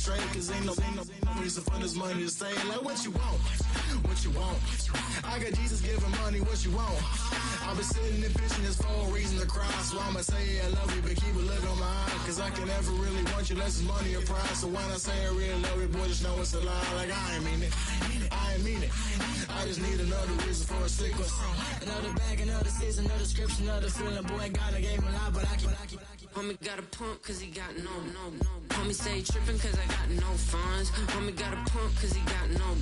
straight, cause ain't no reason for this money to stay. Like, what you want? What you want? I got Jesus giving money, what you want? I've been sitting and pitching this for a reason to cry. So I'ma say I love you, but keep a look on my eye. Cause I can never really want you unless it's money or prize. So when I say I really love you, boy, just know it's a lie. Like, I ain't mean it. I ain't mean it. I just need another reason for a sickness. Another bag, another season, another description, another feeling. Boy, God, I gave him a lot, but I keep. Homie got a pump cause he got no. Homie stay tripping cause I got no funds. Homie got a pump cause he got no.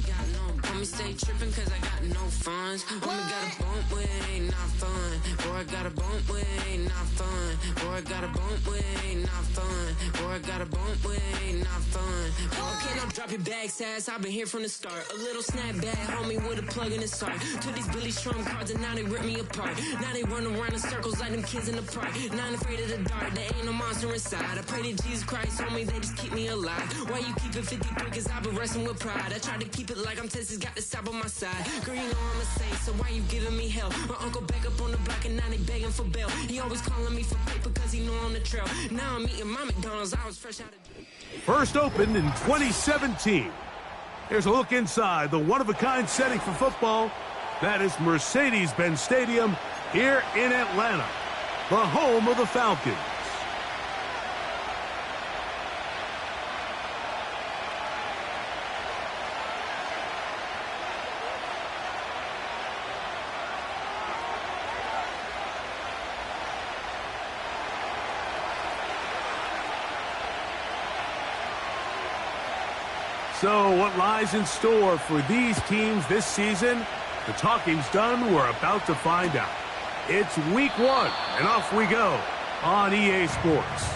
Homie stay tripping cause I got no funds. Homie got a bump with it ain't not fun. Boy, I got a bump with it ain't not fun. Boy, I got a bump with it ain't not fun. Boy, I got a bump with it ain't not fun. Okay, now drop your bag, sass. I've been here from the start. A little snapback, homie, with a plug in his heart. Took these Billy Trump cards and now they rip me apart. Now they run around in circles like them kids in the park. Not afraid of the dark, there ain't no monster inside. I pray to Jesus Christ, homie, they just keep me alive. Why you keep it 53? Cause I've been wrestling with pride. I try to keep it like I'm Texas, got the South on my side. Girl, you know I'm a saint, so why you giving me hell? My uncle back up on the block and now they begging for bail. He always calling me for paper cause he know I'm the trail. Now I'm eating my McDonald's, I was fresh out of jail. First opened in 2017. Here's a look inside the one-of-a-kind setting for football. That is Mercedes-Benz Stadium here in Atlanta, the home of the Falcons. So what lies in store for these teams this season? The talking's done. We're about to find out. It's week 1, and off we go on EA Sports.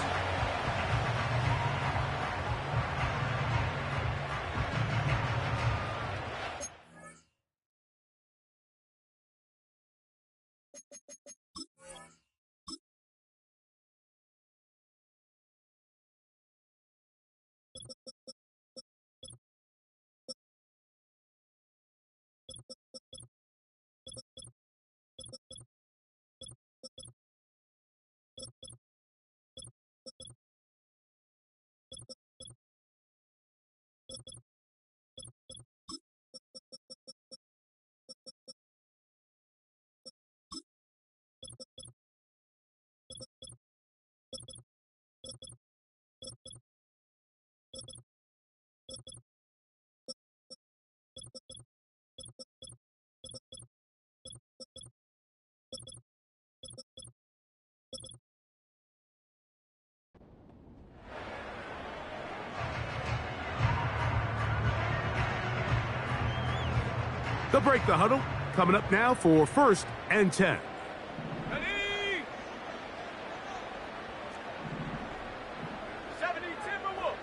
They'll break the huddle. Coming up now for 1st and 10. Ready? 70 Timberwolf.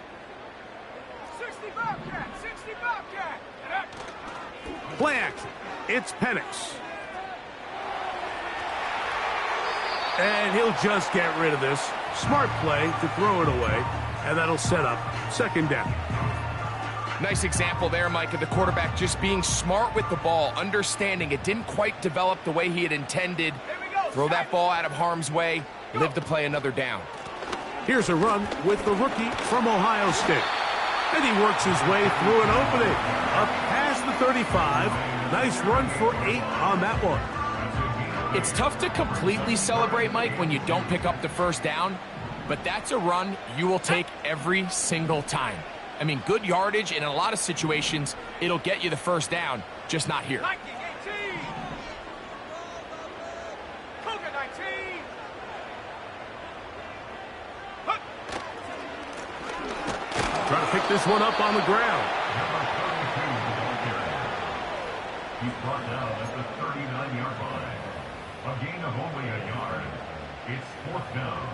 60 Bobcat. 60 Bobcat. Play action. It's Penix. And he'll just get rid of this. Smart play to throw it away. And that'll set up 2nd down. Nice example there, Mike, of the quarterback just being smart with the ball, understanding it didn't quite develop the way he had intended. Throw that ball out of harm's way, live to play another down. Here's a run with the rookie from Ohio State. And he works his way through an opening. Up past the 35. Nice run for 8 on that one. It's tough to completely celebrate, Mike, when you don't pick up the 1st down, but that's a run you will take every single time. I mean, good yardage, and in a lot of situations, it'll get you the 1st down, just not here. 19, 18. Cougar 19. Try to pick this one up on the ground. He's brought down at the 39-yard line. A gain of only a yard. It's 4th down.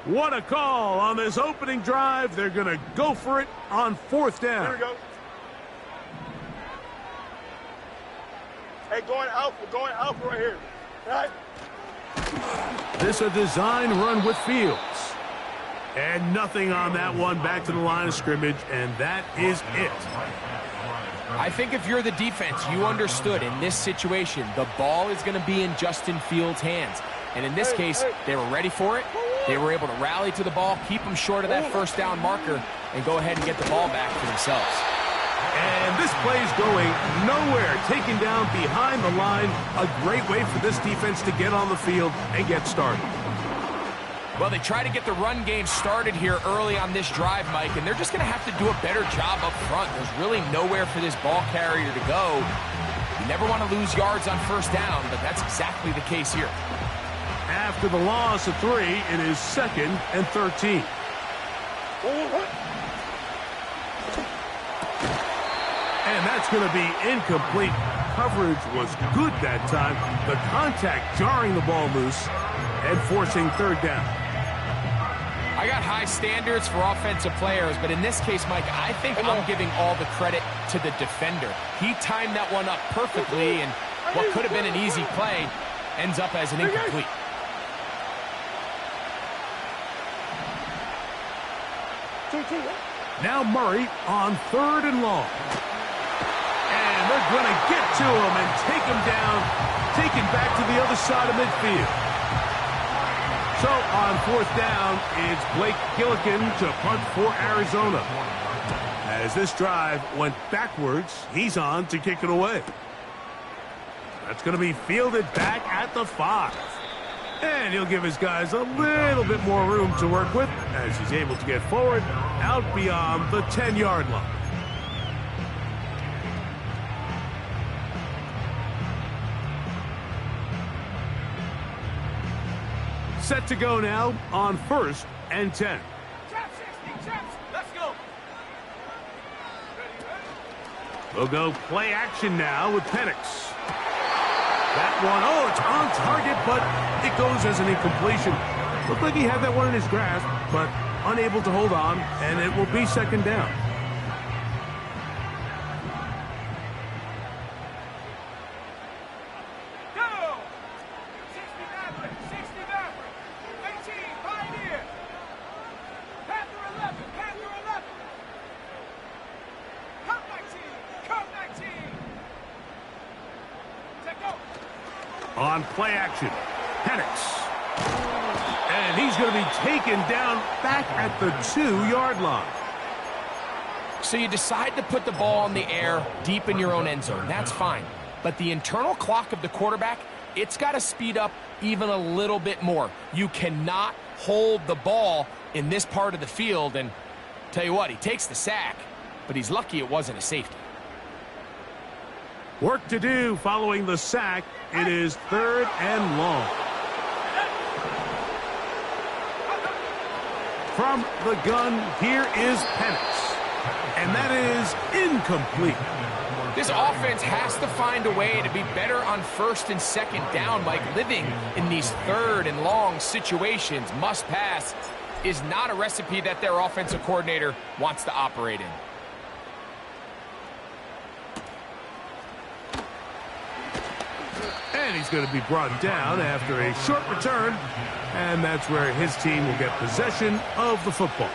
What a call on this opening drive. They're going to go for it on 4th down. There we go. Hey, going out. We're going out right here. All right? This a design run with Fields. And nothing on that one. Back to the line of scrimmage, and that is it. I think if you're the defense, you understood in this situation, the ball is going to be in Justin Fields' hands. And in this case, they were ready for it. They were able to rally to the ball, keep them short of that first down marker, and go ahead and get the ball back for themselves. And this play's going nowhere. Taken down behind the line. A great way for this defense to get on the field and get started. Well, they try to get the run game started here early on this drive, Mike, and they're just going to have to do a better job up front. There's really nowhere for this ball carrier to go. You never want to lose yards on first down, but that's exactly the case here. After the loss of 3, it is 2nd and 13. And that's going to be incomplete. Coverage was good that time. The contact jarring the ball loose and forcing 3rd down. I got high standards for offensive players, but in this case, Mike, I think I'm giving all the credit to the defender. He timed that one up perfectly, and what could have been an easy play ends up as an incomplete. Now Murray on 3rd and long. And they're going to get to him and take him down, take him back to the other side of midfield. So on 4th down, it's Blake Gillikin to punt for Arizona. As this drive went backwards, he's on to kick it away. That's going to be fielded back at the 5. And he'll give his guys a little bit more room to work with as he's able to get forward out beyond the 10-yard line. Set to go now on 1st and 10. Chaps, 60, chaps. Let's go. We'll go play action now with Penix. That one, oh, it's on target, but it goes as an incompletion. Looked like he had that one in his grasp, but unable to hold on, and it will be 2nd down. Go! 60 Maverick, 60 Maverick. 18, Pioneer. Panther 11, Panther 11. Come 19, come 19. Take go. On play action, Penix. And he's going to be taken down back at the 2-yard line. So you decide to put the ball in the air deep in your own end zone. That's fine. But the internal clock of the quarterback, it's got to speed up even a little bit more. You cannot hold the ball in this part of the field. And tell you what, he takes the sack, but he's lucky it wasn't a safety. Work to do following the sack. It is 3rd and long. From the gun, here is Penix. And that is incomplete. This offense has to find a way to be better on 1st and 2nd down. Like living in these 3rd and long situations, must pass, is not a recipe that their offensive coordinator wants to operate in. And he's going to be brought down after a short return. And that's where his team will get possession of the football.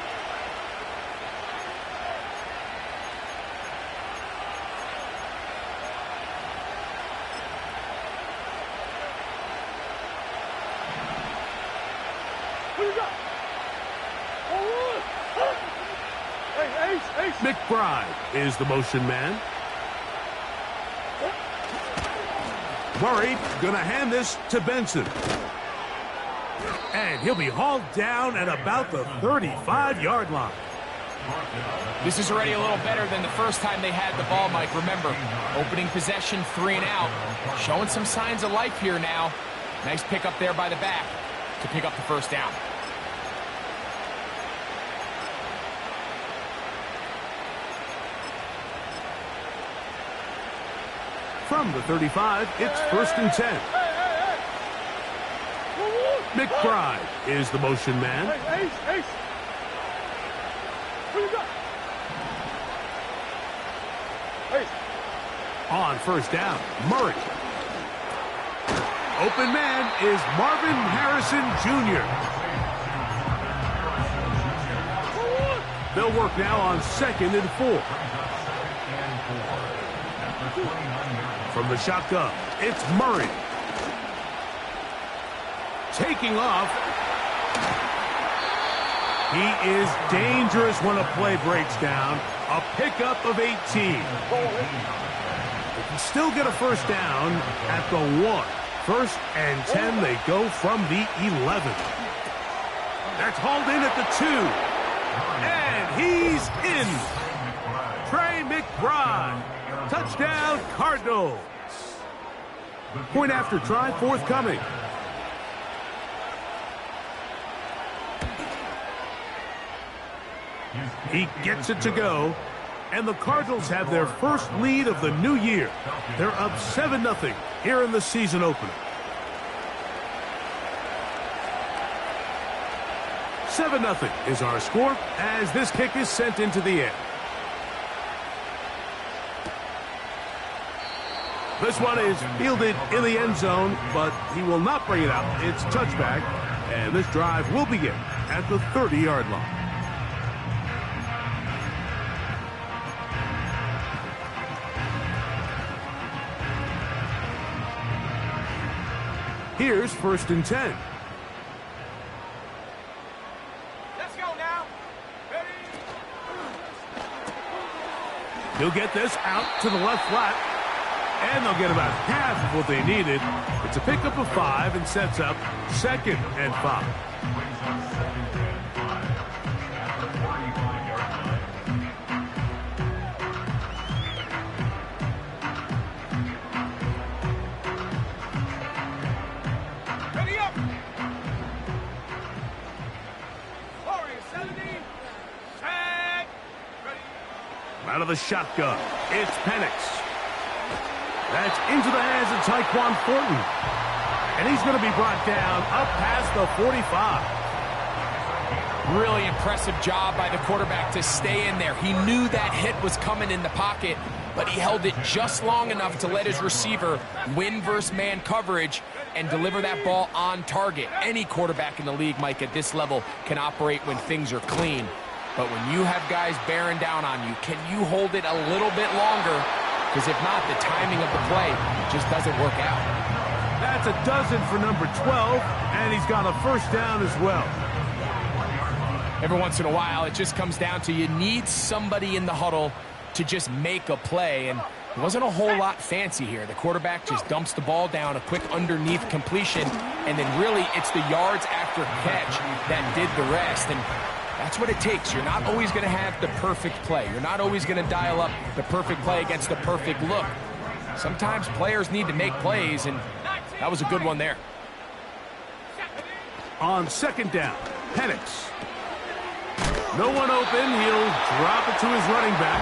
McBride is the motion man. Murray going to hand this to Benson. And he'll be hauled down at about the 35-yard line. This is already a little better than the first time they had the ball, Mike. Remember, opening possession, 3 and out. Showing some signs of life here now. Nice pick up there by the back to pick up the 1st down. From the 35, it's 1st and 10. McBride is the motion man. On 1st down, Murray. Open man is Marvin Harrison Jr. They'll work now on 2nd and 4. From the shotgun, it's Murray. Taking off. He is dangerous when a play breaks down. A pickup of 18. They can still get a first down at the 1. 1st and 10, they go from the 11. That's hauled in at the 2. And he's in. Trey McBride. Touchdown, Cardinals. Point after try forthcoming. He gets it to go. And the Cardinals have their first lead of the new year. They're up 7-0 here in the season opener. 7-0 is our score as this kick is sent into the air. This one is fielded in the end zone, but he will not bring it out. It's touchback, and this drive will begin at the 30-yard line. Here's 1st and 10. Let's go now. Ready? He'll get this out to the left flat, and they'll get about half of what they needed. It's a pickup of 5 and sets up 2nd and 5. Ready up. Warriors 70. Set. Ready. Out of the shotgun, it's Penix. That's into the hands of Tyquan Thornton. And he's going to be brought down up past the 45. Really impressive job by the quarterback to stay in there. He knew that hit was coming in the pocket, but he held it just long enough to let his receiver win versus man coverage and deliver that ball on target. Any quarterback in the league, Mike, at this level can operate when things are clean. But when you have guys bearing down on you, can you hold it a little bit longer? Because if not, the timing of the play just doesn't work out. That's a dozen for number 12, and he's got a first down as well. Every once in a while, it just comes down to you need somebody in the huddle to just make a play, and it wasn't a whole lot fancy here. The quarterback just dumps the ball down, a quick underneath completion, and then really it's the yards after catch that did the rest. And that's what it takes. You're not always going to have the perfect play. You're not always going to dial up the perfect play against the perfect look. Sometimes players need to make plays, and that was a good one there. On 2nd down, Penix. No one open. He'll drop it to his running back.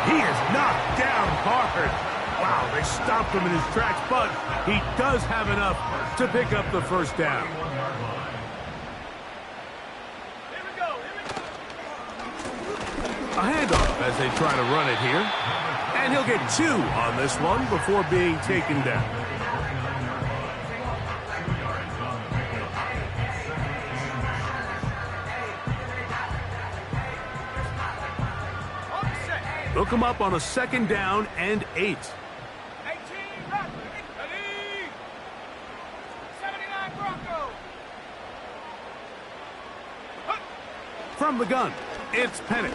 He is knocked down hard. Wow, they stopped him in his tracks, but he does have enough to pick up the first down. A handoff as they try to run it here. And he'll get 2 on this one before being taken down. They'll come up on a 2nd down and 8. 18, ready. 79 Broncos. From the gun, it's Penix.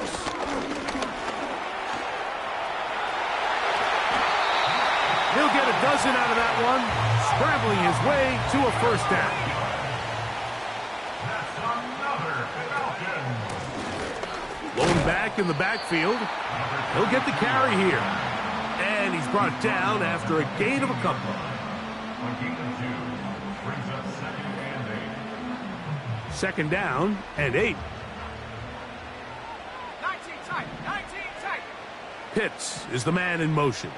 He'll get a dozen out of that one, scrambling his way to a first down. Lone back in the backfield. He'll get the carry here. And he's brought down after a gain of a couple. Second down and 8. 19 tight. 19 tight. Pitts is the man in motion.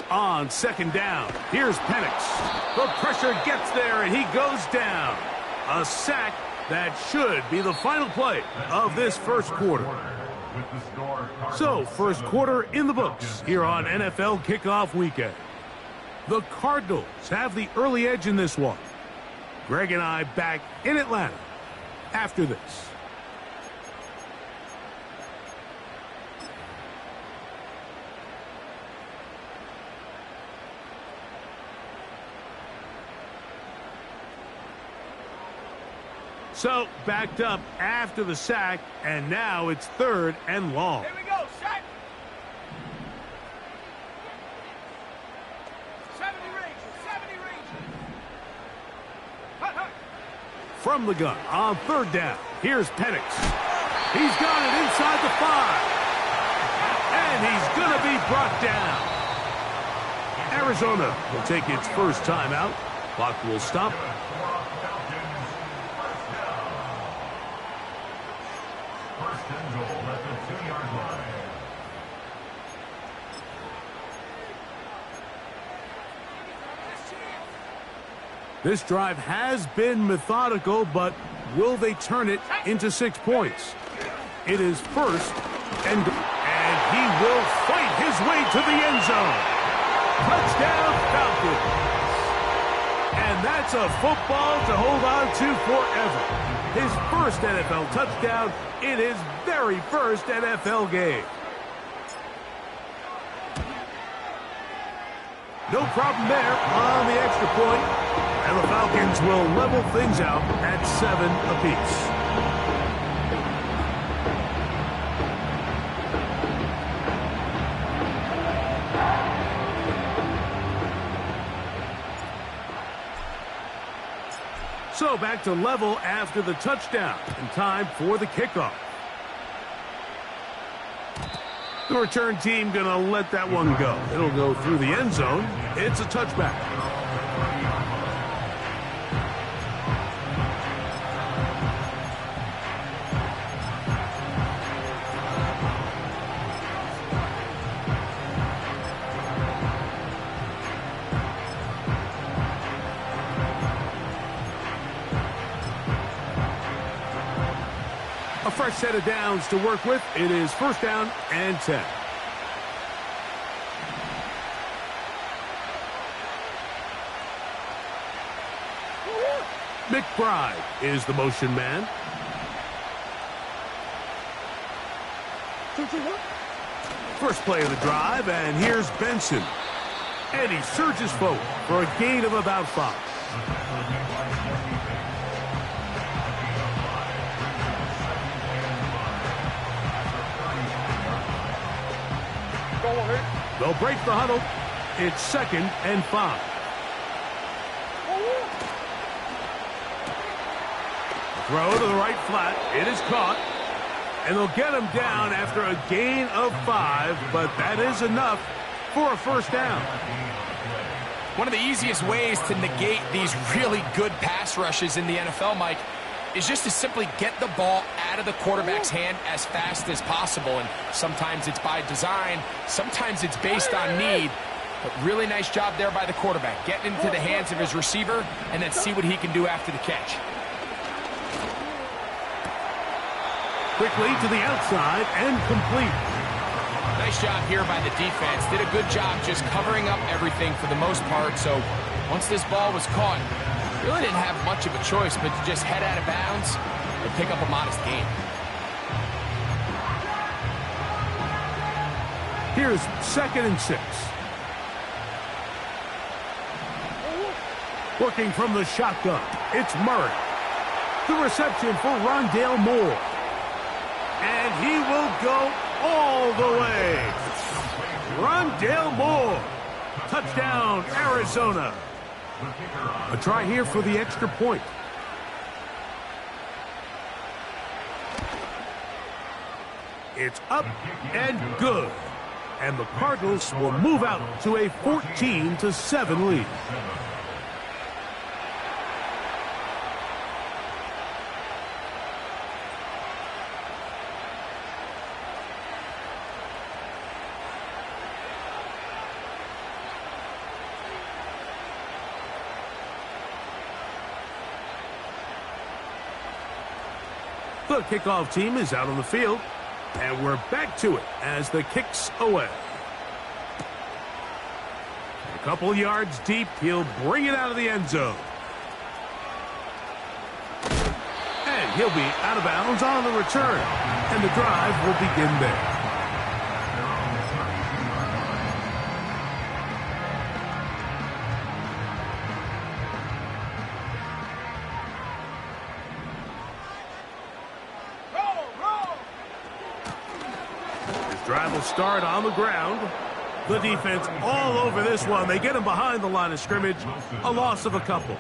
On 2nd down, here's Penix. The pressure gets there, and he goes down. A sack that should be the final play of this first quarter. So, first quarter in the books here on NFL Kickoff Weekend. The Cardinals have the early edge in this one. Greg and I back in Atlanta after this. So, backed up after the sack, and now it's 3rd and long. Here we go, set. 70 range. Hut, hut. From the gun on 3rd down, here's Penix. He's got it inside the 5. And he's going to be brought down. Arizona will take its first timeout. Clock will stop. This drive has been methodical, but will they turn it into 6 points? It is 1st, and he will fight his way to the end zone. Touchdown, Falcons. And that's a football to hold on to forever. His first NFL touchdown in his very first NFL game. No problem there on the extra point. And the Falcons will level things out at 7 apiece. So back to level after the touchdown. And time for the kickoff. The return team going to let that one go. It'll go through the end zone. It's a touchback. A fresh set of downs to work with. It is 1st down and 10. McBride is the motion man. First play of the drive, and here's Benson. And he surges forward for a gain of about 5. They'll break the huddle. It's 2nd and 5. Throw to the right flat. It is caught. And they'll get him down after a gain of 5, but that is enough for a 1st down. One of the easiest ways to negate these really good pass rushes in the NFL, Mike, is just to simply get the ball out of the quarterback's hand as fast as possible. And sometimes it's by design, sometimes it's based on need. But really nice job there by the quarterback, getting into the hands of his receiver and then see what he can do after the catch. Quickly to the outside and complete. Nice job here by the defense. Did a good job just covering up everything for the most part. So once this ball was caught, really didn't have much of a choice but to just head out of bounds and pick up a modest gain. Here's 2nd and 6. Working from the shotgun, it's Murray. The reception for Rondale Moore. And he will go all the way. Rondale Moore. Touchdown, Arizona. A try here for the extra point. It's up and good. And the Cardinals will move out to a 14-7 lead. The kickoff team is out on the field, and we're back to it as the kick's away. Couple yards deep, he'll bring it out of the end zone. And he'll be out of bounds on the return. And the drive will begin there. Drive will start on the ground. The defense all over this one. They get him behind the line of scrimmage. A loss of a couple.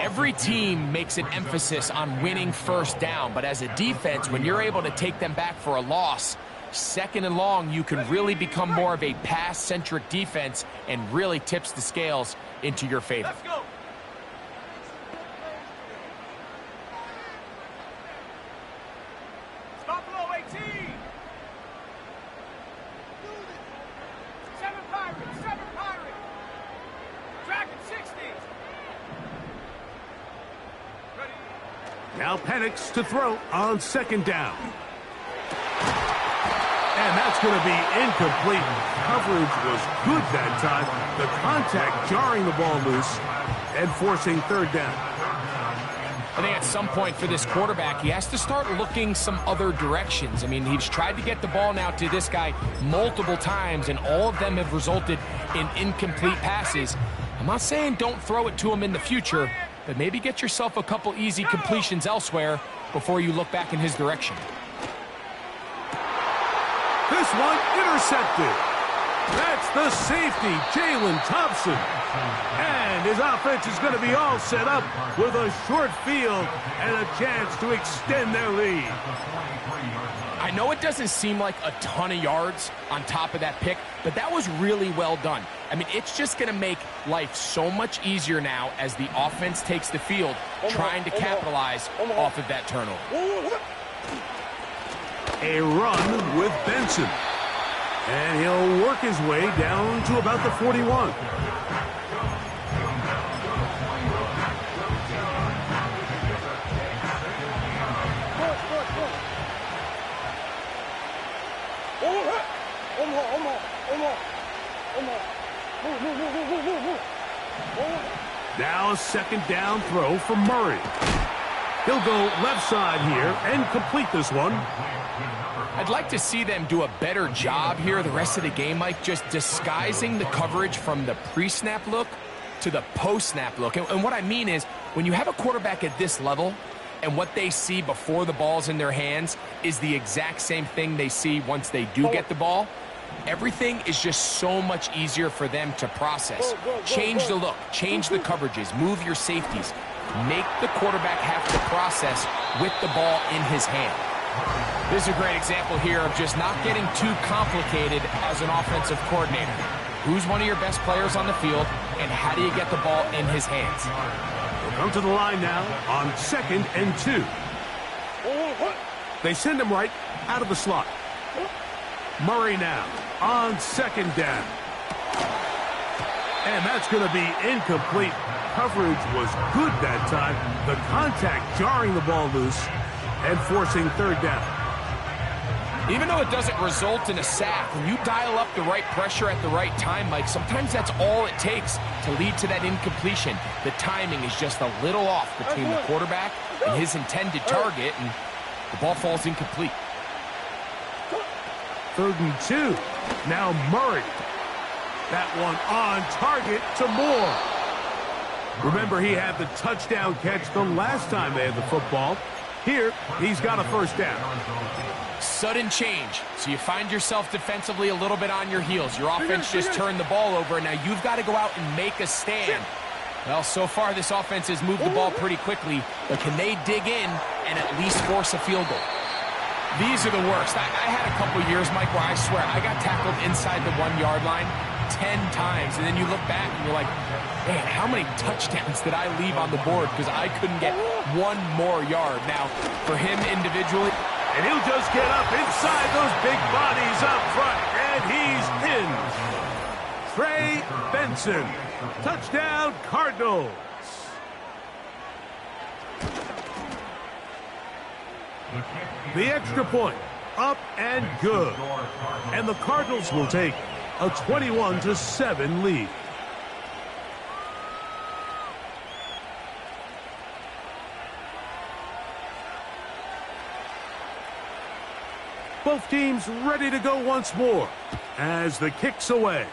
Every team makes an emphasis on winning first down, but as a defense, when you're able to take them back for a loss, second and long, you can really become more of a pass-centric defense and really tips the scales into your favor. Let's go. Stop below 18. 7 Pirates, 7 Pirates. Dragon 60. Ready. Now Penix to throw on second down. And that's going to be incomplete. Coverage was good that time. The contact jarring the ball loose and forcing third down. I think at some point for this quarterback, he has to start looking some other directions. I mean, he's tried to get the ball now to this guy multiple times, and all of them have resulted in incomplete passes. I'm not saying don't throw it to him in the future, but maybe get yourself a couple easy completions elsewhere before you look back in his direction. This one intercepted. That's the safety, Jalen Thompson. And his offense is going to be all set up with a short field and a chance to extend their lead. I know it doesn't seem like a ton of yards on top of that pick, but that was really well done. I mean, it's just going to make life so much easier now as the offense takes the field trying to capitalize off of that turnover. A run with Benson. And he'll work his way down to about the 41. Now a second down throw for Murray. He'll go left side here and complete this one. I'd like to see them do a better job here the rest of the game, Mike, just disguising the coverage from the pre-snap look to the post-snap look. And what I mean is, when you have a quarterback at this level and what they see before the ball's in their hands is the exact same thing they see once they do get the ball, everything is just so much easier for them to process. Change the look, change the coverages, move your safeties. Make the quarterback have to process with the ball in his hand. This is a great example here of just not getting too complicated as an offensive coordinator. Who's one of your best players on the field, and how do you get the ball in his hands? We'll come to the line now on 2nd and 2. They send him right out of the slot. Murray now on second down. And that's going to be incomplete. Coverage was good that time. The contact jarring the ball loose and forcing third down. Even though it doesn't result in a sack, when you dial up the right pressure at the right time, Mike, sometimes that's all it takes to lead to that incompletion. The timing is just a little off between the quarterback and his intended target, and the ball falls incomplete. 3rd and 2. Now Murray. That one on target to Moore. Remember, he had the touchdown catch the last time they had the football. Here, he's got a first down. Sudden change. So you find yourself defensively a little bit on your heels. Your offense just turned the ball over, and now you've got to go out and make a stand. Well, so far this offense has moved the ball pretty quickly, but can they dig in and at least force a field goal? These are the worst. I had a couple years, Mike, where I swear I got tackled inside the 1-yard line 10 times, and then you look back and you're like, man, how many touchdowns did I leave on the board because I couldn't get one more yard? Now, for him individually, and he'll just get up inside those big bodies up front, and he's in. Trey Benson, touchdown Cardinals. The extra point, up and good. And the Cardinals will take a 21-7 lead. Both teams ready to go once more as the kick's away.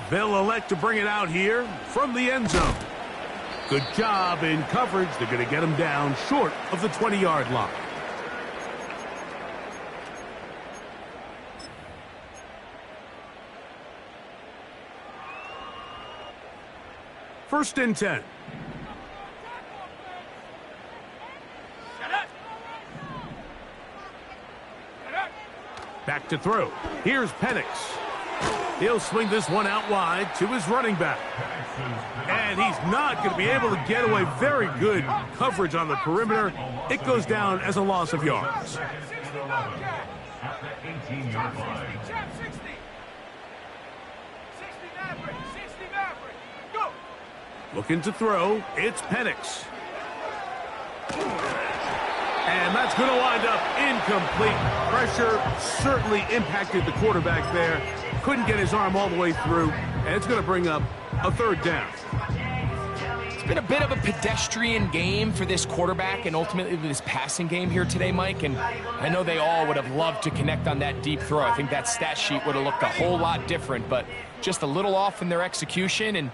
They'll elect to bring it out here from the end zone. Good job in coverage. They're going to get him down short of the 20-yard line. First and 10. Back to throw. Here's Penix. He'll swing this one out wide to his running back. And he's not going to be able to get away. Very good coverage on the perimeter. It goes down as a loss of yards. At the 18-yard line. Looking to throw. It's Penix. And that's going to wind up incomplete. Pressure certainly impacted the quarterback there. Couldn't get his arm all the way through. And it's going to bring up a third down. It's been a bit of a pedestrian game for this quarterback and ultimately this passing game here today, Mike. And I know they all would have loved to connect on that deep throw. I think that stat sheet would have looked a whole lot different, but just a little off in their execution and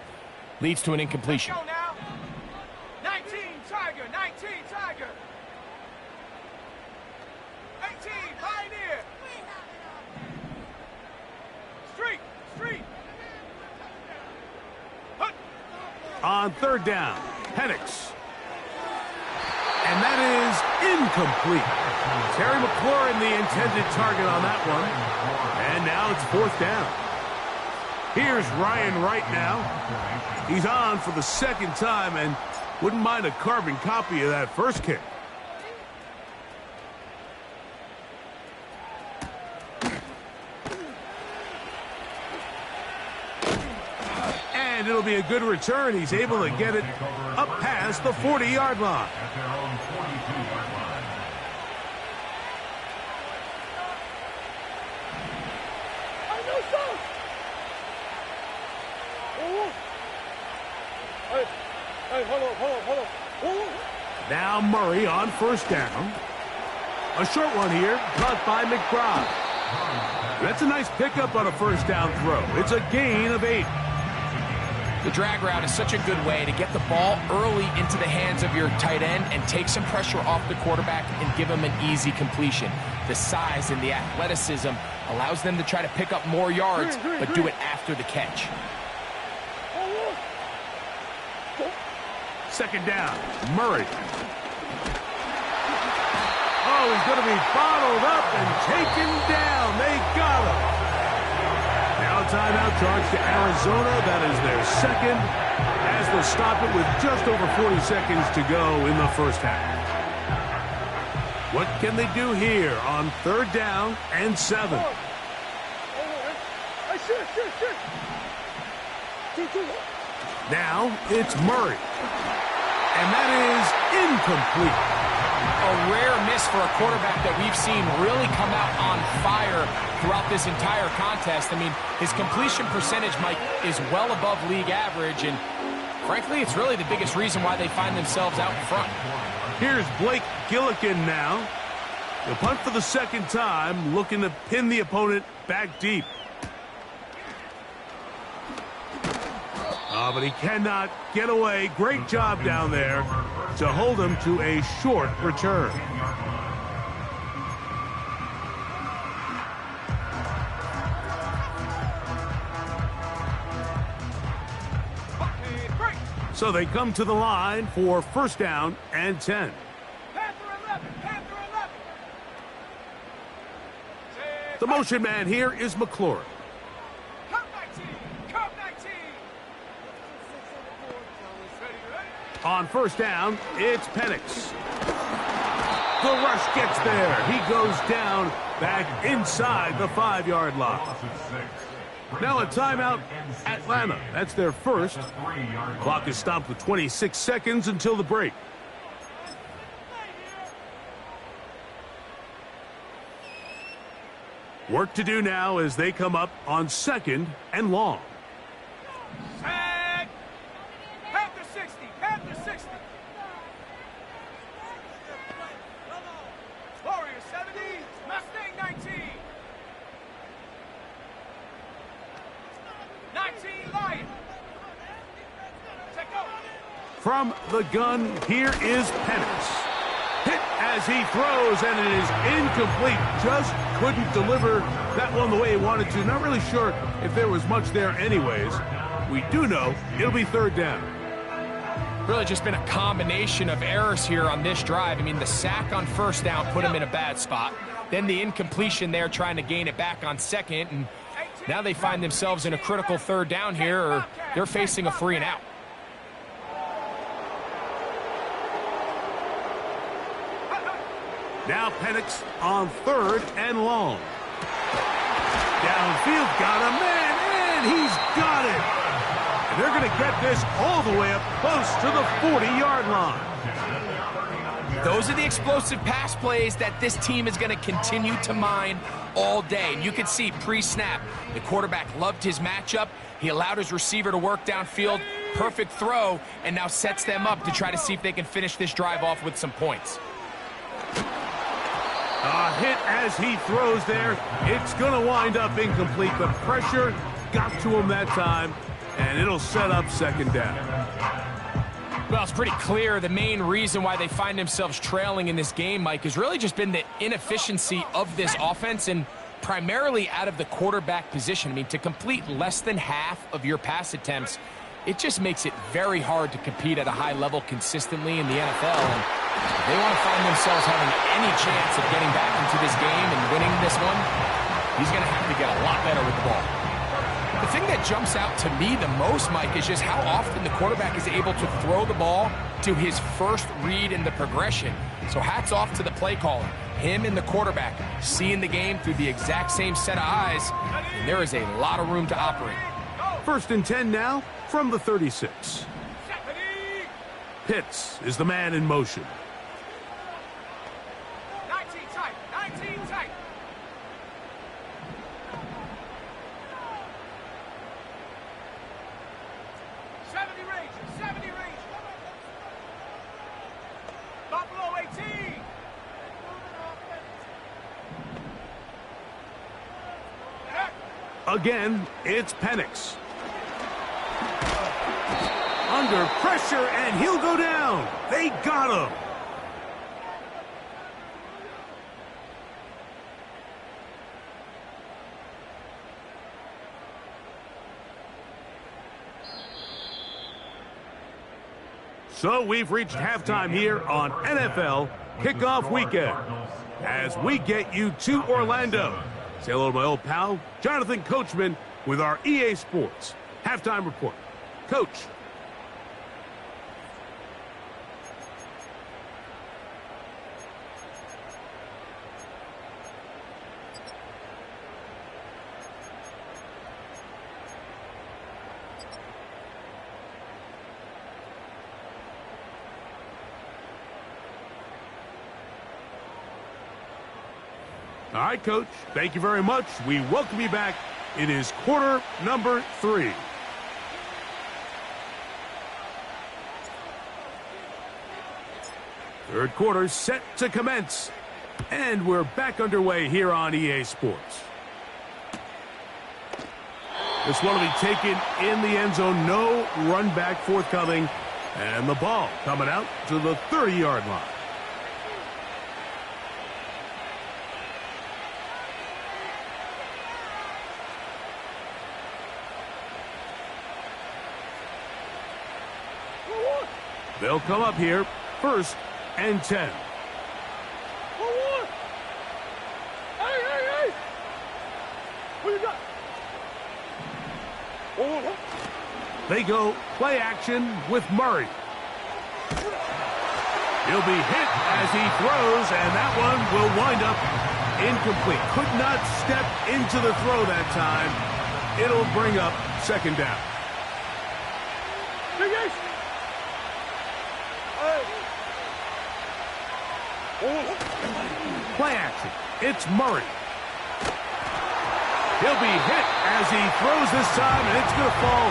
leads to an incompletion. 19 Tiger, 19 Tiger. 18 Pioneer. Street. On third down, Penix. And that is incomplete. Terry McLaurin, the intended target on that one. And now it's fourth down. Here's Ryan Wright now. He's on for the second time and wouldn't mind a carbon copy of that first kick. And it'll be a good return. He's able to get it up past the 40-yard line. At their own 42-yard line. Hey, hold on. Now Murray on first down. A short one here, caught by McBride. That's a nice pickup on a first down throw. It's a gain of 8. The drag route is such a good way to get the ball early into the hands of your tight end and take some pressure off the quarterback and give him an easy completion. The size and the athleticism allows them to try to pick up more yards, but do it after the catch. Second down, Murray. Oh, he's going to be bottled up and taken down. They got him. Now a timeout charge to Arizona. That is their second, as they'll stop it with just over 40 seconds to go in the first half. What can they do here on third down and 7? Now it's Murray. And that is incomplete. A rare miss for a quarterback that we've seen really come out on fire throughout this entire contest. I mean, his completion percentage, Mike, is well above league average, and frankly, it's really the biggest reason why they find themselves out in front. Here's Blake Gillikin now. The punt for the second time, looking to pin the opponent back deep. But he cannot get away. Great job down there to hold him to a short return. So they come to the line for first down and 10. Panther 11. The motion man here is McLaurin. Cup 19. On first down, it's Penix. The rush gets there. He goes down back inside the 5-yard line. Now a timeout, Atlanta. That's their first. Clock is stopped with 26 seconds until the break. Work to do now as they come up on 2nd and long. Set. Panther 60. Panther 60. Warrior 70. Mustang 19. 19 Lion. Take over. From the gun, here is Penix. Hit as he throws, and it is incomplete. Just couldn't deliver that one the way he wanted to. Not really sure if there was much there anyways. We do know it'll be 3rd down. Really just been a combination of errors here on this drive. I mean, the sack on 1st down put him in a bad spot. Then the incompletion there trying to gain it back on 2nd. And now they find themselves in a critical 3rd down here, or they're facing a 3 and out. Now Penix on 3rd and long. Downfield, got a man, and he's got it. And they're going to get this all the way up close to the 40-yard line. Those are the explosive pass plays that this team is going to continue to mine all day. And you can see pre-snap, the quarterback loved his matchup. He allowed his receiver to work downfield. Perfect throw, and now sets them up to try to see if they can finish this drive off with some points. A hit as he throws there. It's going to wind up incomplete. The pressure got to him that time, and it'll set up 2nd down. Well, it's pretty clear the main reason why they find themselves trailing in this game, Mike, has really just been the inefficiency of this offense and primarily out of the quarterback position. I mean, to complete less than half of your pass attempts, it just makes it very hard to compete at a high level consistently in the NFL. And they want to find themselves having any chance of getting back into this game and winning this one. He's going to have to get a lot better with the ball. The thing that jumps out to me the most, Mike, is just how often the quarterback is able to throw the ball to his first read in the progression. So hats off to the play caller. Him and the quarterback seeing the game through the exact same set of eyes, and there is a lot of room to operate. 1st and 10 now from the 36. Pitts is the man in motion. 19 tight. 19 tight. Buffalo 18. Again, it's Penix. Under pressure, and he'll go down. They got him. So we've reached halftime here on NFL Kickoff Weekend as we get you to Orlando. Say hello to my old pal, Jonathan Coachman, with our EA Sports Halftime Report. Coach. All right, Coach. Thank you very much. We welcome you back. It is quarter number 3. Third quarter set to commence. And we're back underway here on EA Sports. This one will be taken in the end zone. No run back forthcoming. And the ball coming out to the 30-yard line. They'll come up here, 1st and 10. Hey! What you got? They go play action with Murray. He'll be hit as he throws, and that one will wind up incomplete. Could not step into the throw that time. It'll bring up 2nd down. Play action. It's Murray. He'll be hit as he throws this time, and it's going to fall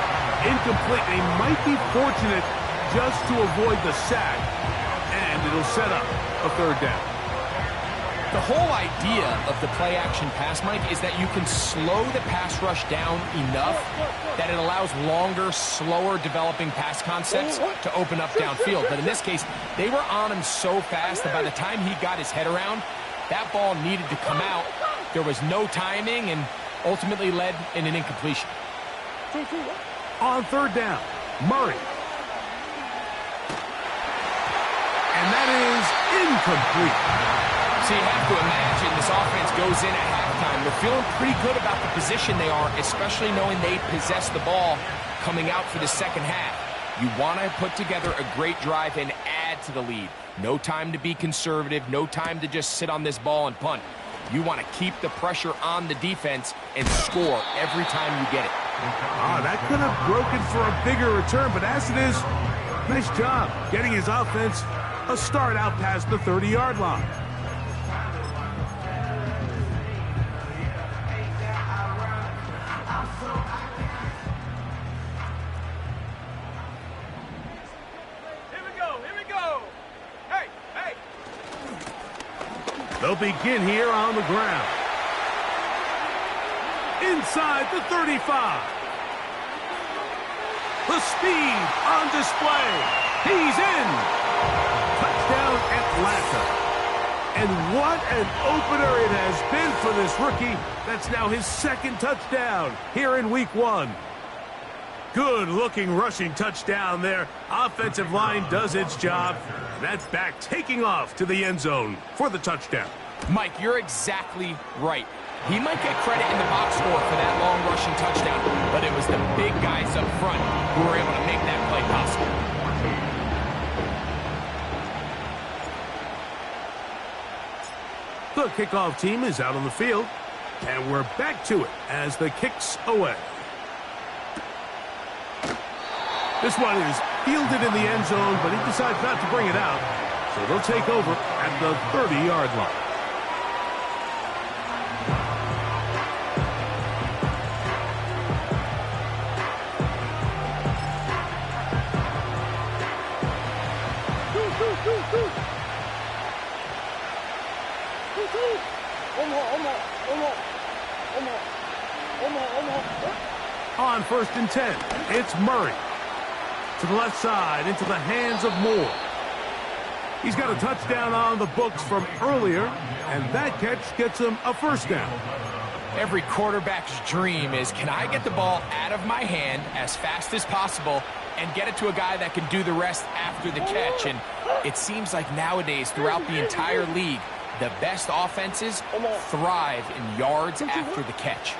incomplete. They might be fortunate just to avoid the sack, and it'll set up a third down. The whole idea of the play-action pass, Mike, is that you can slow the pass rush down enough that it allows longer, slower developing pass concepts to open up downfield. But in this case, they were on him so fast that by the time he got his head around, that ball needed to come out. There was no timing and ultimately led in an incompletion. On third down, Murray. And that is incomplete. So you have to imagine this offense goes in at halftime. They're feeling pretty good about the position they are, especially knowing they possess the ball coming out for the second half. You want to put together a great drive and add to the lead. No time to be conservative, no time to just sit on this ball and punt. You want to keep the pressure on the defense and score every time you get it. That could have broken for a bigger return, but as it is, nice job getting his offense a start out past the 30-yard line. They'll begin here on the ground. Inside the 35. The speed on display. He's in. Touchdown, Atlanta. And what an opener it has been for this rookie. That's now his second touchdown here in week 1. Good-looking rushing touchdown there. Offensive line does its job. That's back taking off to the end zone for the touchdown. Mike, you're exactly right. He might get credit in the box score for that long rushing touchdown, but it was the big guys up front who were able to make that play possible. The kickoff team is out on the field, and we're back to it as the kick's away. This one is fielded in the end zone, but he decides not to bring it out. So they'll take over at the 30-yard line. On 1st and 10, it's Murray. To the left side, into the hands of Moore. He's got a touchdown on the books from earlier, and that catch gets him a first down. Every quarterback's dream is, can I get the ball out of my hand as fast as possible and get it to a guy that can do the rest after the catch? And it seems like nowadays, throughout the entire league, the best offenses thrive in yards after the catch.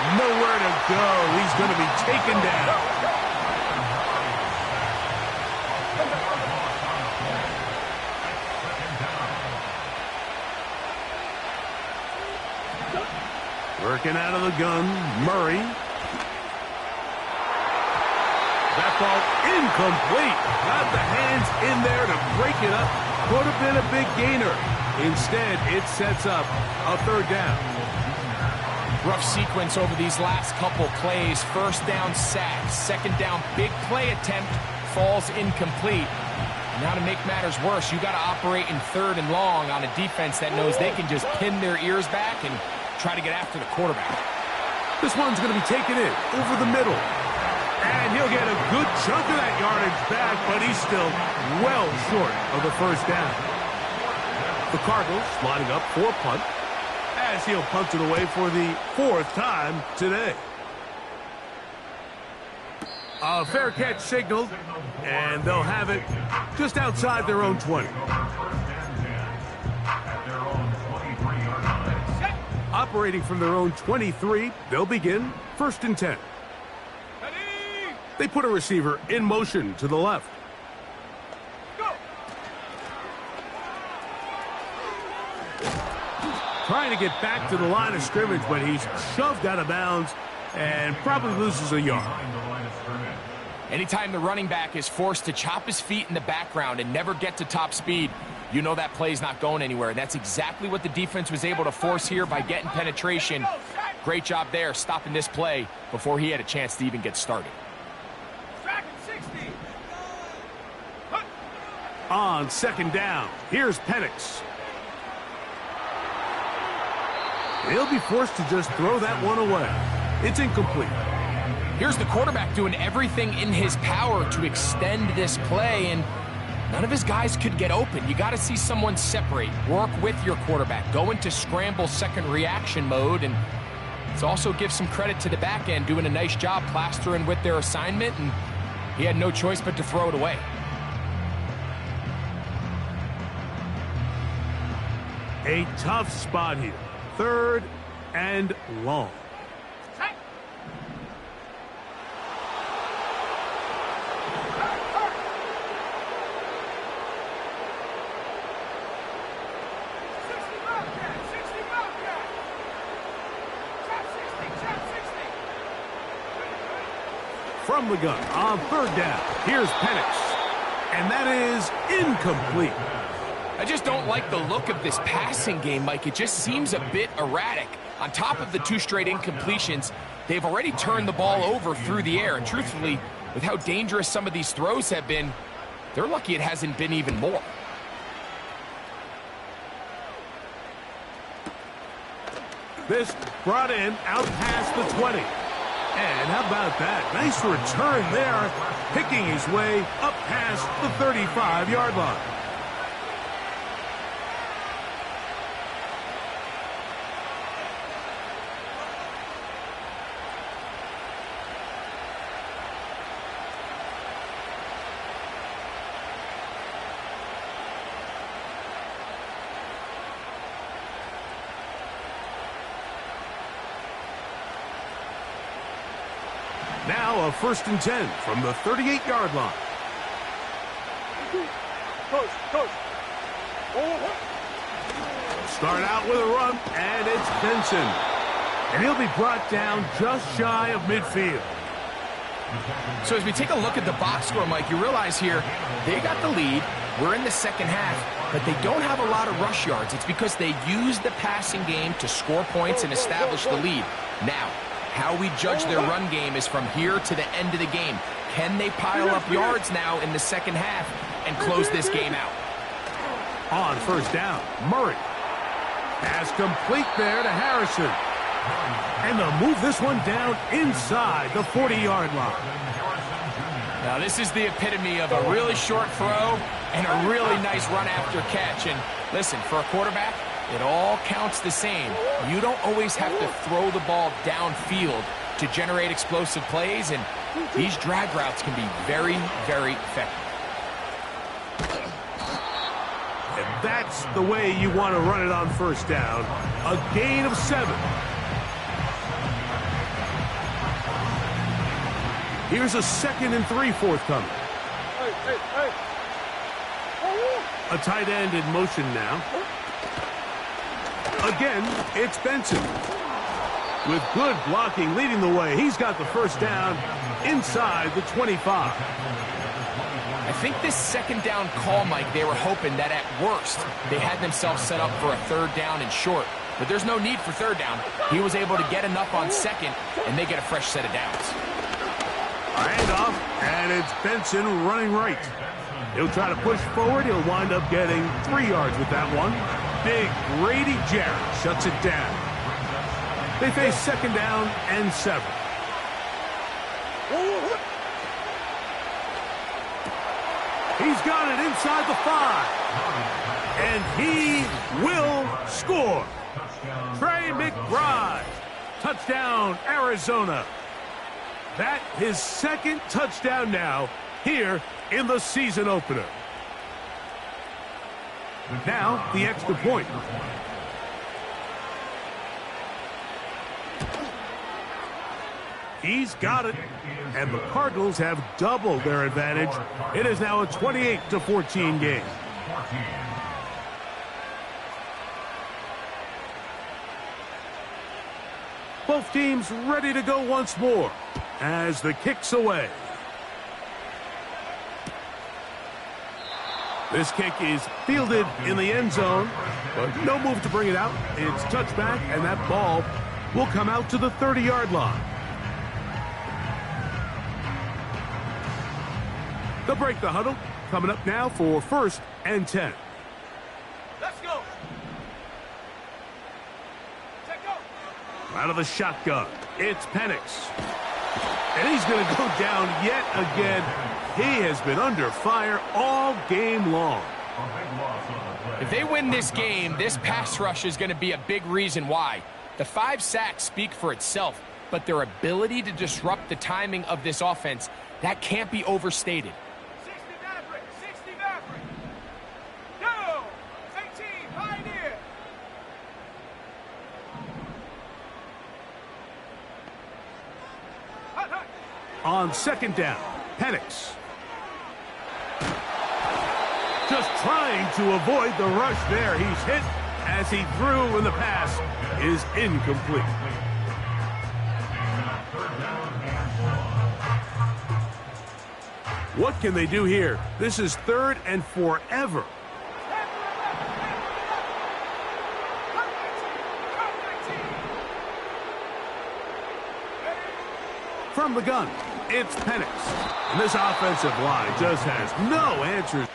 Nowhere to go. He's going to be taken down. Working out of the gun, Murray. That ball incomplete. Got the hands in there to break it up. Could have been a big gainer. Instead, it sets up a third down. Rough sequence over these last couple plays. First down sack. Second down big play attempt. Falls incomplete. Now to make matters worse, you got to operate in 3rd and long on a defense that knows they can just pin their ears back and try to get after the quarterback. This one's going to be taken in over the middle. And he'll get a good chunk of that yardage back, but he's still well short of the first down. The Cardinals lining up for a punt, as he'll punt it away for the 4th time today. A fair catch signaled, and they'll have it just outside their own 20. Operating from their own 23, they'll begin 1st and 10. They put a receiver in motion to the left. Trying to get back to the line of scrimmage, but he's shoved out of bounds and probably loses a yard. Anytime the running back is forced to chop his feet in the background and never get to top speed, you know that play's not going anywhere. And that's exactly what the defense was able to force here by getting penetration. Great job there, stopping this play before he had a chance to even get started. On second down, here's Penix. He'll be forced to just throw that one away. It's incomplete. Here's the quarterback doing everything in his power to extend this play, and none of his guys could get open. You got to see someone separate, work with your quarterback, go into scramble second reaction mode, and let's also give some credit to the back end doing a nice job plastering with their assignment, and he had no choice but to throw it away. A tough spot here. 3rd and long. From the gun on 3rd down, here's Penix. And that is incomplete. I just don't like the look of this passing game, Mike. It just seems a bit erratic. On top of the 2 straight incompletions, they've already turned the ball over through the air. And truthfully, with how dangerous some of these throws have been, they're lucky it hasn't been even more. This brought in out past the 20. And how about that? Nice return there, picking his way up past the 35-yard line. Now a 1st and 10 from the 38-yard line. Coach. Start out with a run, and it's Benson. And he'll be brought down just shy of midfield. So as we take a look at the box score, Mike, you realize here they got the lead. We're in the second half, but they don't have a lot of rush yards. It's because they use the passing game to score points and establish the lead. Now, how we judge their run game is from here to the end of the game. Can they pile up yards now in the second half and close this game out? On 1st down, Murray. Pass complete there to Harrison. And they'll move this one down inside the 40-yard line. Now this is the epitome of a really short throw and a really nice run after catch. And listen, for a quarterback, it all counts the same. You don't always have to throw the ball downfield to generate explosive plays, and these drag routes can be very, very effective. And that's the way you want to run it on 1st down. A gain of 7. Here's a 2nd and 3 forthcoming. Hey. A tight end in motion now. Again, it's Benson. With good blocking leading the way, he's got the 1st down inside the 25. I think this 2nd down call, Mike, they were hoping that at worst they had themselves set up for a 3rd down and short. But there's no need for 3rd down. He was able to get enough on 2nd, and they get a fresh set of downs. Handoff, and it's Benson running right. He'll try to push forward. He'll wind up getting 3 yards with that one. Big Grady Jarrett shuts it down. They face 2nd down and 7. He's got it inside the 5. And he will score. Trey McBride. Touchdown, Arizona. That his 2nd touchdown now here in the season opener. Now the extra point. He's got it. And the Cardinals have doubled their advantage. It is now a 28-14 game. Both teams ready to go once more as the kick's away. This kick is fielded in the end zone, but no move to bring it out. It's touchback, and that ball will come out to the 30-yard line. They'll break the huddle. Coming up now for 1st and 10. Let's go. Take go. Out of the shotgun, it's Penix. And he's going to go down yet again. He has been under fire all game long. If they win this game, this pass rush is going to be a big reason why. The 5 sacks speak for itself, but their ability to disrupt the timing of this offense, that can't be overstated. 60 Maverick. 60 Maverick. Go. 18 Pioneer. Hut, hut. On 2nd down, Penix. Just trying to avoid the rush there. He's hit as he threw, and the pass is incomplete. What can they do here? This is 3rd and forever. From the gun, it's Penix. And this offensive line just has no answers.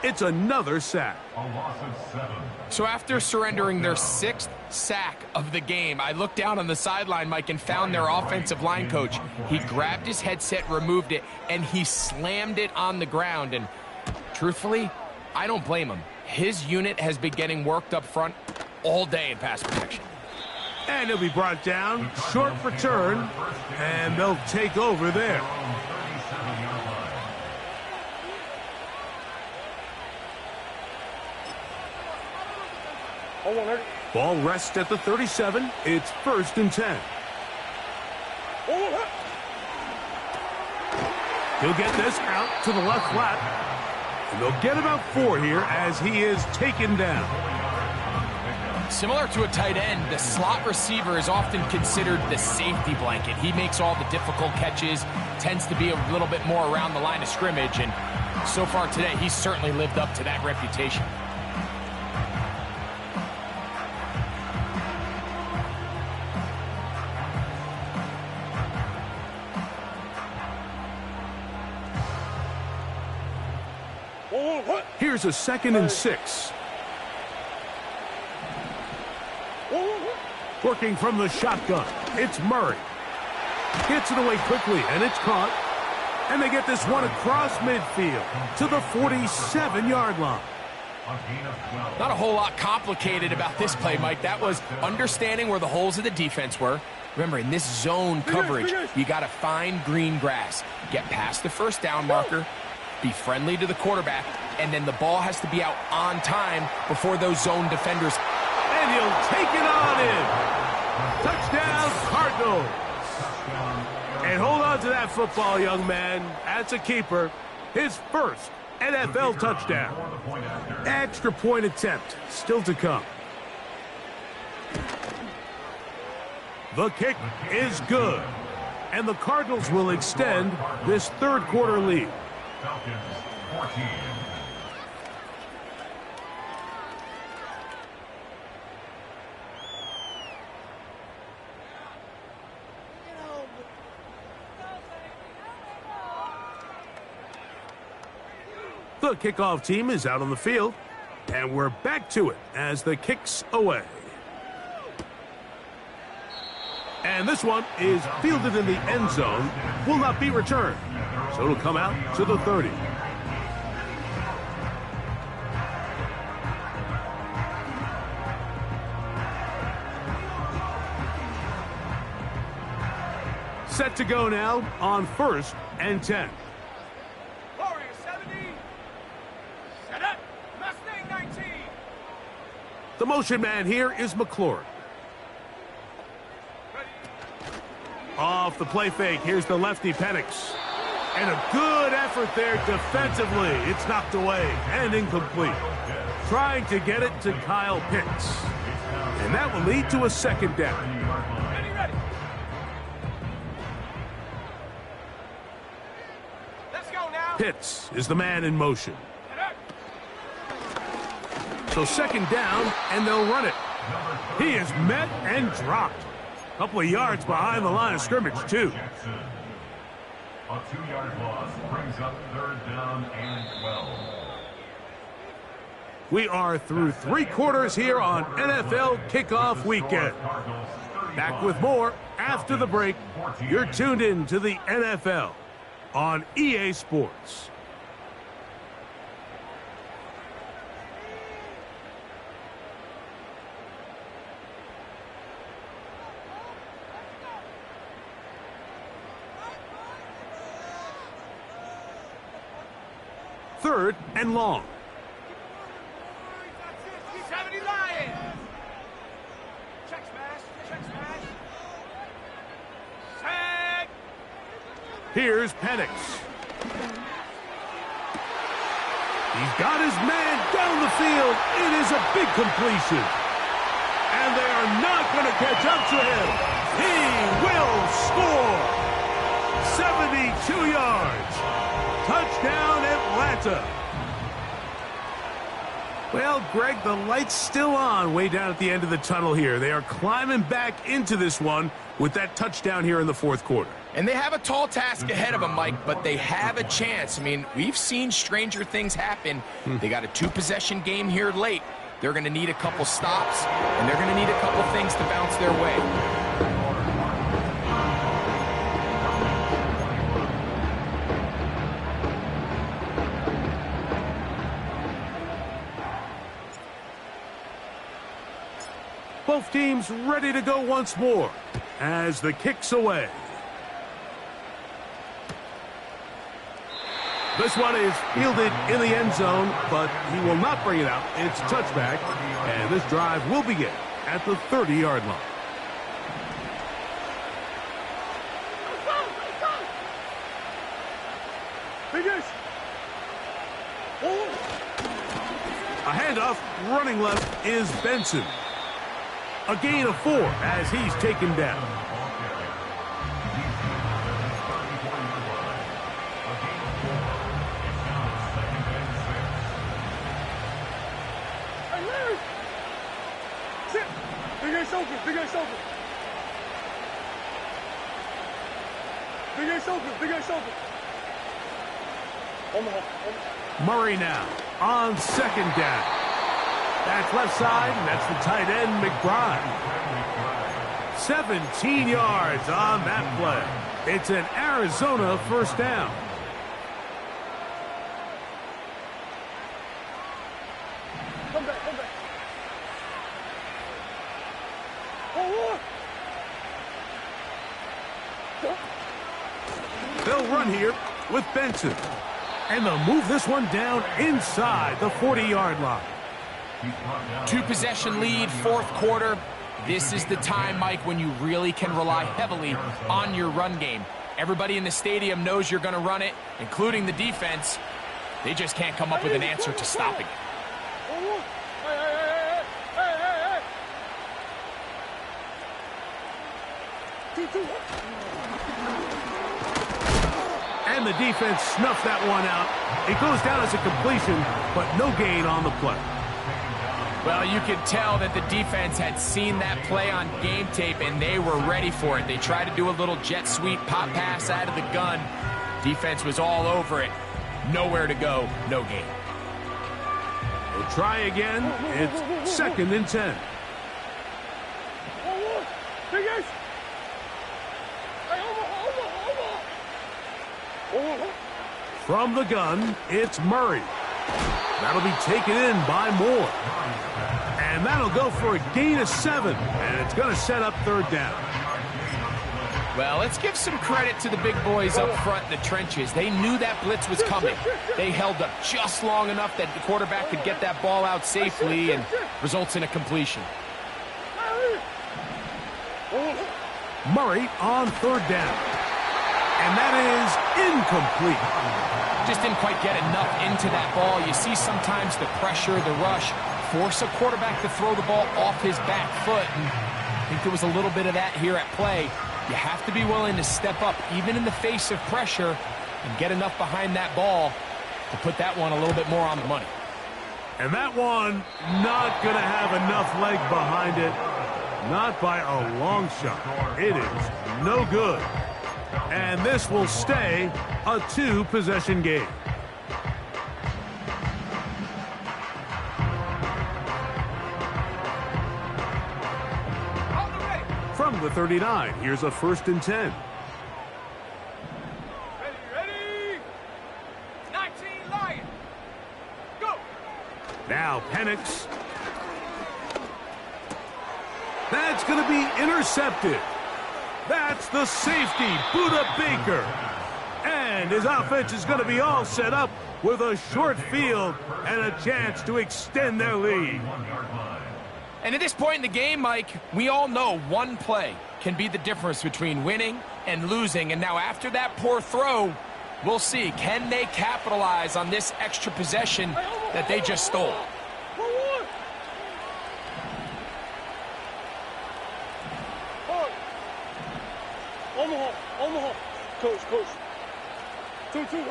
It's another sack. A loss of 7. So after surrendering their 6th sack of the game, I looked down on the sideline, Mike, and found their offensive line coach. He grabbed his headset, removed it, and he slammed it on the ground. And truthfully, I don't blame him. His unit has been getting worked up front all day in pass protection. And he'll be brought down, short return, and they'll take over there. Ball rests at the 37. It's 1st and 10. He'll get this out to the left flat. And they'll get about 4 here as he is taken down. Similar to a tight end, the slot receiver is often considered the safety blanket. He makes all the difficult catches, tends to be a little bit more around the line of scrimmage, and so far today, he's certainly lived up to that reputation. Here's a 2nd and 6. Working from the shotgun, it's Murray. Gets it away quickly, and it's caught. And they get this one across midfield to the 47-yard line. Not a whole lot complicated about this play, Mike. That was understanding where the holes of the defense were. Remember, in this zone coverage, you got to find green grass. Get past the 1st down marker, be friendly to the quarterback, and then the ball has to be out on time before those zone defenders. And he'll take it on in. Touchdown, Cardinals. And hold on to that football, young man. That's a keeper. His 1st NFL touchdown. Extra point attempt still to come. The kick is good. And the Cardinals will extend this 3rd quarter lead. Falcons 14. The kickoff team is out on the field, and we're back to it as the kick's away. And this one is fielded in the end zone, will not be returned, so it'll come out to the 30. Set to go now on 1st and 10. Warrior 70. Set up. Mustang motion man here is McLaurin. Off the play fake, here's the lefty Penix. And a good effort there defensively. It's knocked away and incomplete. Trying to get it to Kyle Pitts. And that will lead to a second down. Ready. Let's go now. Pitts is the man in motion. So second down, and they'll run it. He is met and dropped. A couple of yards behind the line of scrimmage, too. A 2-yard loss brings up third down and 12. We are through 3 quarters here on NFL Kickoff Weekend. Back with more after the break. You're tuned in to the NFL on EA Sports. Third and long. 70 Lions. Check smash. Set. Here's Penix. He's got his man down the field. It is a big completion. And they are not going to catch up to him. He will score. 72 yards. Touchdown, Atlanta. Well, Greg, the light's still on way down at the end of the tunnel here. They are climbing back into this one with that touchdown here in the fourth quarter. And they have a tall task ahead of them, Mike, but they have a chance. I mean, we've seen stranger things happen. They got a 2-possession game here late. They're going to need a couple stops, and they're going to need a couple things to bounce their way. Both teams ready to go once more as the kick's away. This one is fielded in the end zone, but he will not bring it out. It's touchback, and this drive will begin at the 30-yard line. A handoff running left is Benson. A gain of 4 as he's taken down. Big Ace open. Murray now on second down. That's left side, and that's the tight end, McBride. 17 yards on that play. It's an Arizona first down. Come back. They'll run here with Benson. And they'll move this one down inside the 40-yard line. 2-possession lead, fourth quarter. This is the time, Mike, when you really can rely heavily on your run game. Everybody in the stadium knows you're going to run it, including the defense. They just can't come up with an answer to stopping it. And the defense snuffed that one out. It goes down as a completion, but no gain on the play. Well, you could tell that the defense had seen that play on game tape, and they were ready for it. They tried to do a little jet sweep pop pass out of the gun. Defense was all over it. Nowhere to go, no gain. We'll try again. It's second and 10. From the gun, it's Murray. That'll be taken in by Moore. And that'll go for a gain of 7. And it's going to set up third down. Well, let's give some credit to the big boys up front in the trenches. They knew that blitz was coming. They held up just long enough that the quarterback could get that ball out safely and results in a completion. Murray on third down. And that is incomplete. Just didn't quite get enough into that ball. You see sometimes the pressure, the rush, force a quarterback to throw the ball off his back foot. And I think there was a little bit of that here at play. You have to be willing to step up, even in the face of pressure, and get enough behind that ball to put that one a little bit more on the money. And that one not going to have enough leg behind it. Not by a long shot. It is no good. And this will stay a two-possession game. From the 39, here's a 1st and 10. Ready? 19 Lions. Go. Now Penix. That's going to be intercepted. That's the safety, Budda Baker. And his offense is going to be all set up with a short field and a chance to extend their lead. And at this point in the game, Mike, we all know one play can be the difference between winning and losing. And now after that poor throw, we'll see. Can they capitalize on this extra possession that they just stole? Omaha. Coach. 2-2.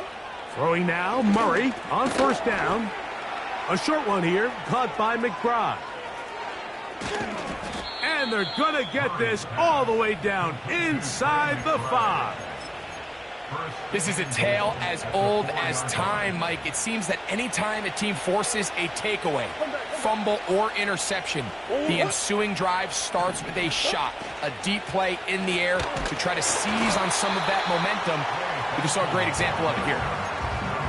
Throwing now, Murray on 1st down. A short one here, caught by McBride. And they're going to get this all the way down inside the 5. This is a tale as old as time, Mike. It seems that anytime a team forces a takeaway, fumble, or interception, the ensuing drive starts with a shot, a deep play in the air to try to seize on some of that momentum. We just saw a great example of it here.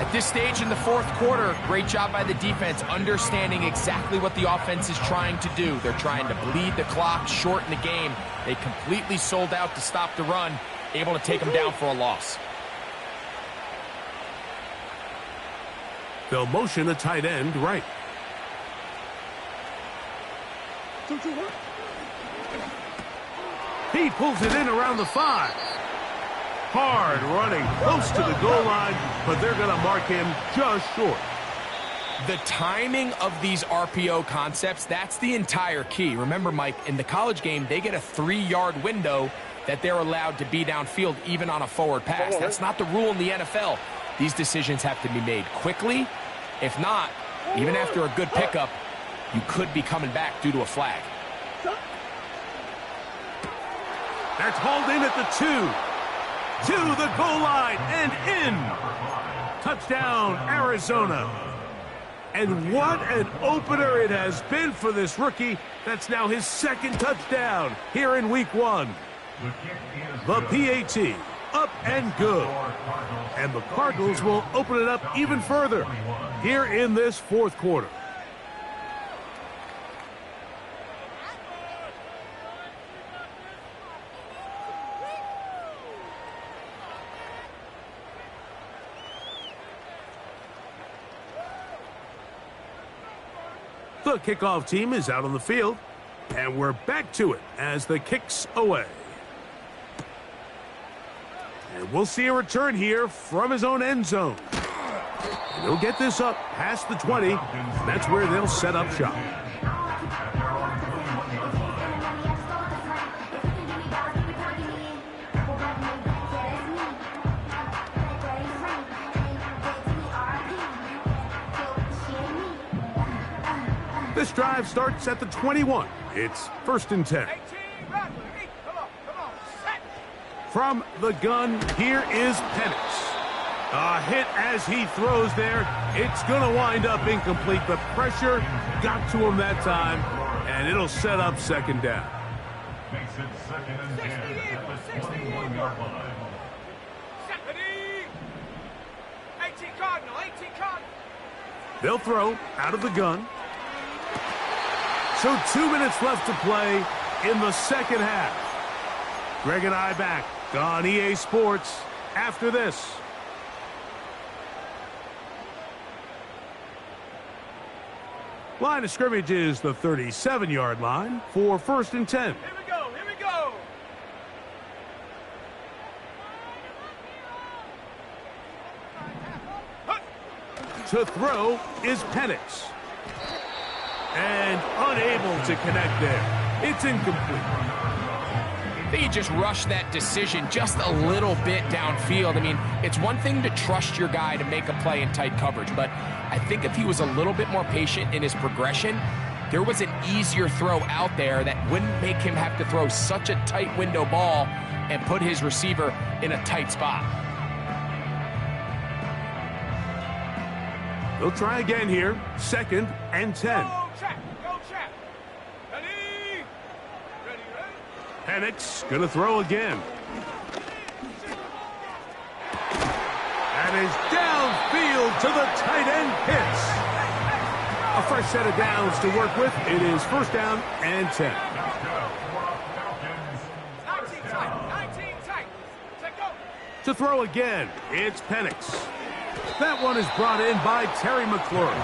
At this stage in the 4th quarter, great job by the defense, understanding exactly what the offense is trying to do. They're trying to bleed the clock, shorten the game. They completely sold out to stop the run, able to take them down for a loss. They'll motion a tight end right. 2-2. He pulls it in around the 5. Hard running close to the goal line, but they're going to mark him just short. The timing of these RPO concepts, that's the entire key. Remember, Mike, in the college game, they get a 3-yard window that they're allowed to be downfield even on a forward pass. That's not the rule in the NFL. These decisions have to be made quickly. If not, even after a good pickup, you could be coming back due to a flag. That's hauled in at the 2. To the goal line and in. Touchdown, Arizona. And what an opener it has been for this rookie. That's now his 2nd touchdown here in week 1. The PAT, up and good. And the Cardinals will open it up even further here in this 4th quarter. The kickoff team is out on the field, and we're back to it as the kick's away. And we'll see a return here from his own end zone. And he'll get this up past the 20, and that's where they'll set up shop. This drive starts at the 21. It's 1st and 10. Come on. Set. From the gun, here is Penix. A hit as he throws there. It's going to wind up incomplete. The pressure got to him that time, and it'll set up 2nd down. Makes it 2nd and 10 at the 21-yard line. 18 Cardinal. They'll throw out of the gun. So 2 minutes left to play in the 2nd half. Greg and I back on EA Sports after this. Line of scrimmage is the 37-yard line for 1st and 10. Here we go, here we go. To throw is Penix. And unable to connect there. It's incomplete. I think he just rushed that decision just a little bit downfield. I mean, it's one thing to trust your guy to make a play in tight coverage, but I think if he was a little bit more patient in his progression, there was an easier throw out there that wouldn't make him have to throw such a tight window ball and put his receiver in a tight spot. They'll try again here. 2nd and 10. Go check, go check. Ready? Ready, ready? Penix gonna throw again. And is downfield to the tight end Pitts. A fresh set of downs to work with. It is 1st down and 10. 19 tight, 19 tight. Check go. To throw again, it's Penix. That one is brought in by Terry McLaurin.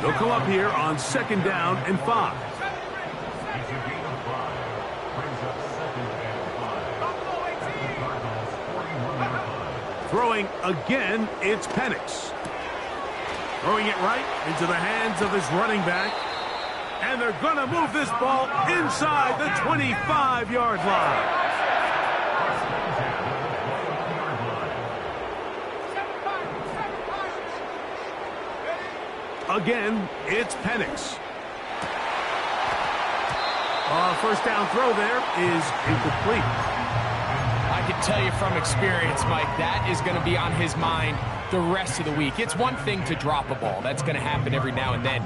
They'll come up here on 2nd down and 5. Throwing again, it's Penix. Throwing it right into the hands of his running back. And they're going to move this ball inside the 25-yard line. Again, it's Penix. 1st down throw there is incomplete. I can tell you from experience, Mike, that is going to be on his mind the rest of the week. It's one thing to drop a ball. That's going to happen every now and then.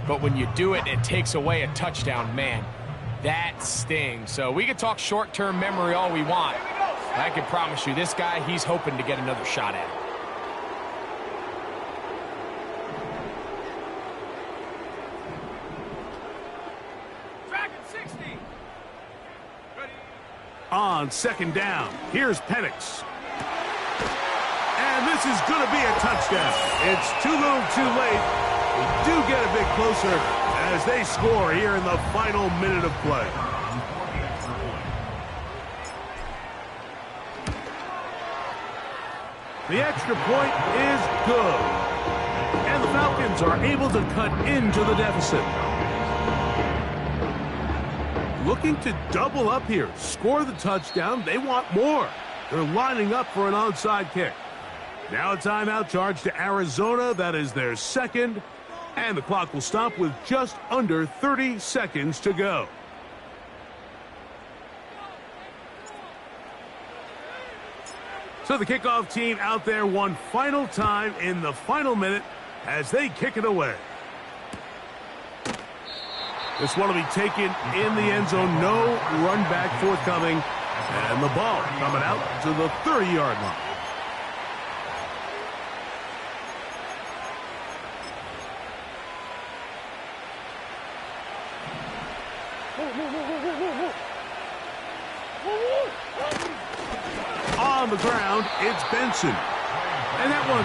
But when you do it, it takes away a touchdown, man. That stings. So we can talk short-term memory all we want. I can promise you, this guy, he's hoping to get another shot at it. On 2nd down, here's Penix. And this is going to be a touchdown. It's too little too late. They do get a bit closer as they score here in the final minute of play. The extra point is good. And the Falcons are able to cut into the deficit. Looking to double up here, score the touchdown. They want more. They're lining up for an onside kick. Now a timeout charge to Arizona. That is their 2nd. And the clock will stop with just under 30 seconds to go. So the kickoff team out there one final time in the final minute as they kick it away. This one will be taken in the end zone. No run back forthcoming. And the ball coming out to the 30-yard line. On the ground, it's Benson. And that one